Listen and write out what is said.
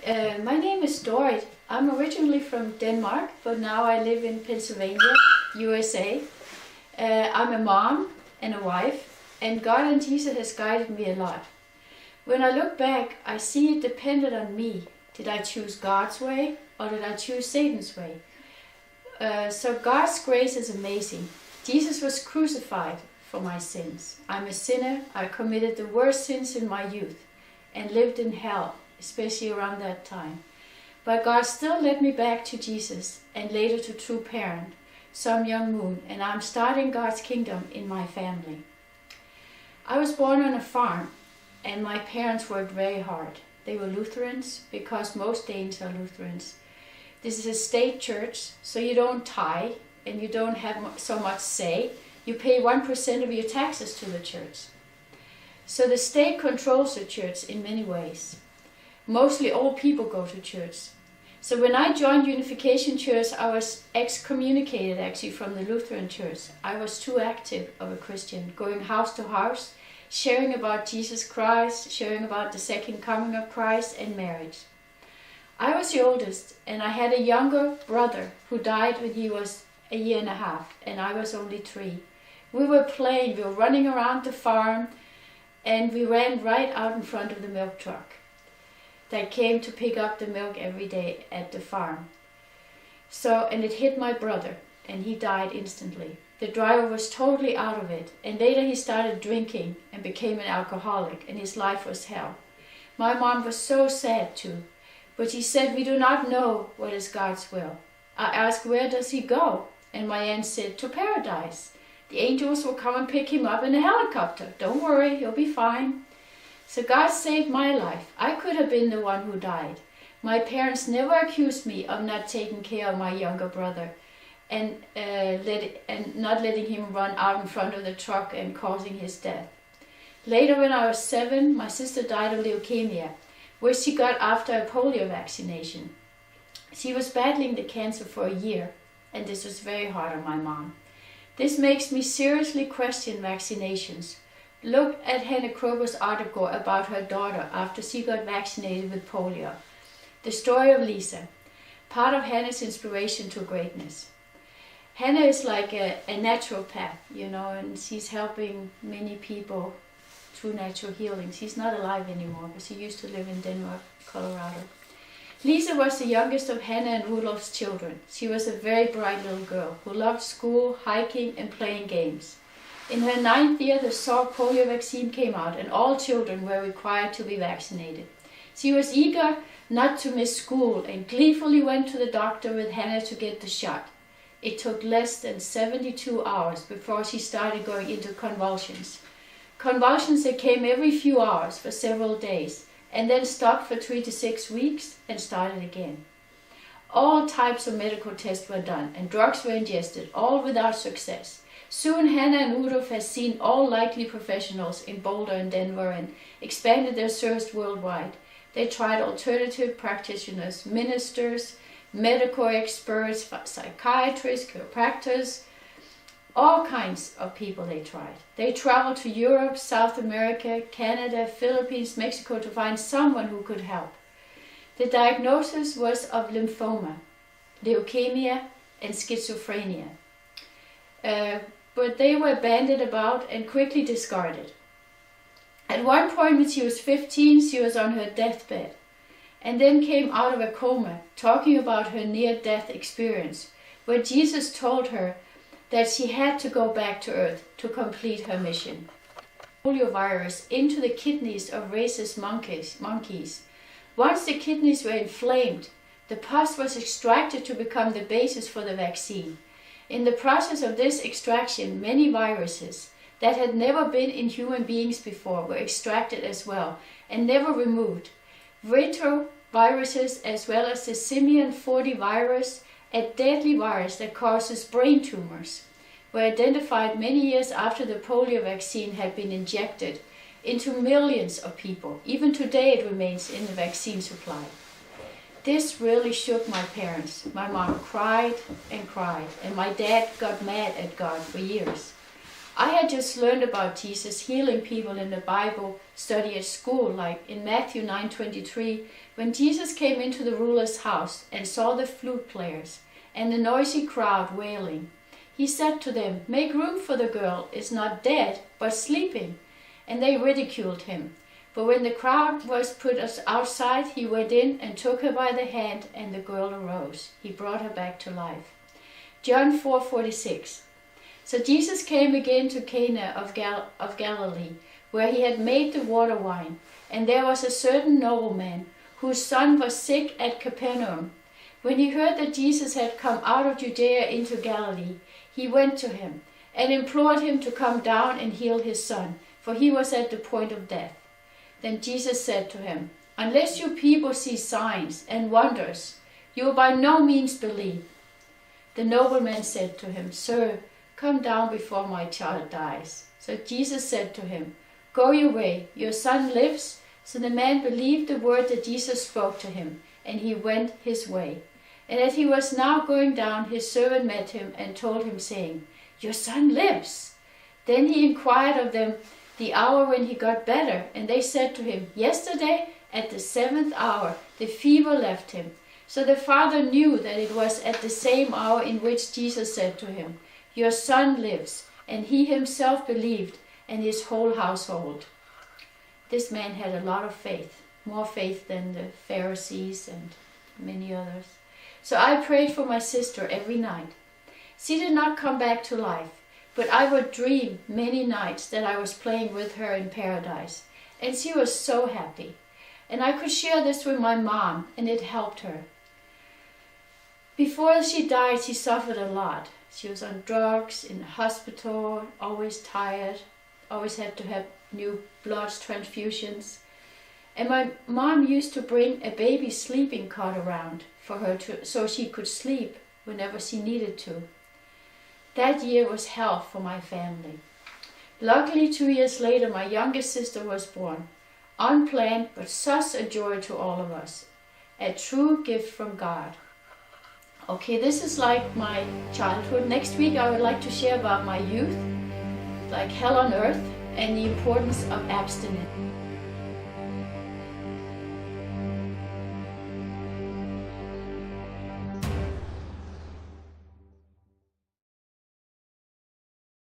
My name is Dorit. I'm originally from Denmark, but now I live in Pennsylvania, USA. I'm a mom and a wife, and God and Jesus has guided me a lot. When I look back, I see it depended on me. Did I choose God's way or did I choose Satan's way? So God's grace is amazing. Jesus was crucified for my sins. I'm a sinner. I committed the worst sins in my youth and lived in hell, especially around that time. But God still led me back to Jesus and later to True Parent, Some Young Moon, and I'm starting God's kingdom in my family. I was born on a farm and my parents worked very hard. They were Lutherans because most Danes are Lutherans. This is a state church, so you don't tithe and you don't have so much say. You pay 1% of your taxes to the church. So the state controls the church in many ways. Mostly old people go to church. So when I joined Unification Church, I was excommunicated actually from the Lutheran Church. I was too active of a Christian, going house to house, sharing about Jesus Christ, sharing about the second coming of Christ and marriage. I was the oldest, and I had a younger brother who died when he was a year and a half, and I was only 3. We were playing, we were running around the farm, and we ran right out in front of the milk truck that came to pick up the milk every day at the farm. And it hit my brother, and he died instantly. The driver was totally out of it, and later he started drinking and became an alcoholic, and his life was hell. My mom was so sad too, but she said, "We do not know what is God's will." I asked, "Where does he go?" And my aunt said, "To paradise. The angels will come and pick him up in a helicopter. Don't worry, he'll be fine." So God saved my life. I could have been the one who died. My parents never accused me of not taking care of my younger brother and not letting him run out in front of the truck and causing his death. Later, when I was 7, my sister died of leukemia, which she got after a polio vaccination. She was battling the cancer for a year, and this was very hard on my mom. This makes me seriously question vaccinations. Look at Hannah Kroger's article about her daughter after she got vaccinated with polio. The story of Lisa, part of Hannah's inspiration to greatness. Hannah is like a naturopath, and she's helping many people through natural healing. She's not alive anymore, but she used to live in Denver, Colorado. Lisa was the youngest of Hannah and Rudolph's children. She was a very bright little girl who loved school, hiking, and playing games. In her 9th year, the Salk polio vaccine came out, and all children were required to be vaccinated. She was eager not to miss school and gleefully went to the doctor with Hannah to get the shot. It took less than 72 hours before she started going into convulsions. Convulsions that came every few hours for several days, and then stopped for 3 to 6 weeks and started again. All types of medical tests were done and drugs were ingested, all without success. Soon Hannah and Rudolph has seen all likely professionals in Boulder and Denver and expanded their service worldwide. They tried alternative practitioners, ministers, medical experts, psychiatrists, chiropractors, all kinds of people they tried. They traveled to Europe, South America, Canada, Philippines, Mexico to find someone who could help. The diagnosis was of lymphoma, leukemia, and schizophrenia. But they were bandied about and quickly discarded. At one point when she was 15, she was on her deathbed and then came out of a coma talking about her near-death experience, where Jesus told her that she had to go back to earth to complete her mission. Poliovirus into the kidneys of rhesus monkeys. Once the kidneys were inflamed, the pus was extracted to become the basis for the vaccine. In the process of this extraction, many viruses that had never been in human beings before were extracted as well and never removed. Retroviruses as well as the simian 40 virus, a deadly virus that causes brain tumors, were identified many years after the polio vaccine had been injected into millions of people. Even today it remains in the vaccine supply. This really shook my parents. My mom cried, and my dad got mad at God for years. I had just learned about Jesus healing people in the Bible study at school, like in Matthew 9:23, when Jesus came into the ruler's house and saw the flute players and the noisy crowd wailing. He said to them, "Make room, for the girl is not dead, but sleeping." And they ridiculed him. But when the crowd was put outside, he went in and took her by the hand, and the girl arose. He brought her back to life. John 4:46. So Jesus came again to Cana of Galilee, where he had made the water wine. And there was a certain nobleman, whose son was sick at Capernaum. When he heard that Jesus had come out of Judea into Galilee, he went to him and implored him to come down and heal his son, for he was at the point of death. Then Jesus said to him, "Unless you people see signs and wonders, you will by no means believe." The nobleman said to him, "Sir, come down before my child dies." So Jesus said to him, "Go your way, your son lives." So the man believed the word that Jesus spoke to him, and he went his way. And as he was now going down, his servant met him and told him, saying, "Your son lives." Then he inquired of them the hour when he got better, and they said to him, "Yesterday at the 7th hour the fever left him." So the father knew that it was at the same hour in which Jesus said to him, "Your son lives," and he himself believed, and his whole household. This man had a lot of faith, more faith than the Pharisees and many others. So I prayed for my sister every night. She did not come back to life, but I would dream many nights that I was playing with her in paradise, and she was so happy. And I could share this with my mom, and it helped her. Before she died, she suffered a lot. She was on drugs, in the hospital, always tired, always had to have new blood transfusions. And my mom used to bring a baby sleeping cot around for her so she could sleep whenever she needed to. That year was hell for my family. Luckily, 2 years later, my youngest sister was born. Unplanned, but such a joy to all of us. A true gift from God. Okay, this is like my childhood. Next week I would like to share about my youth, like hell on earth, and the importance of abstinence.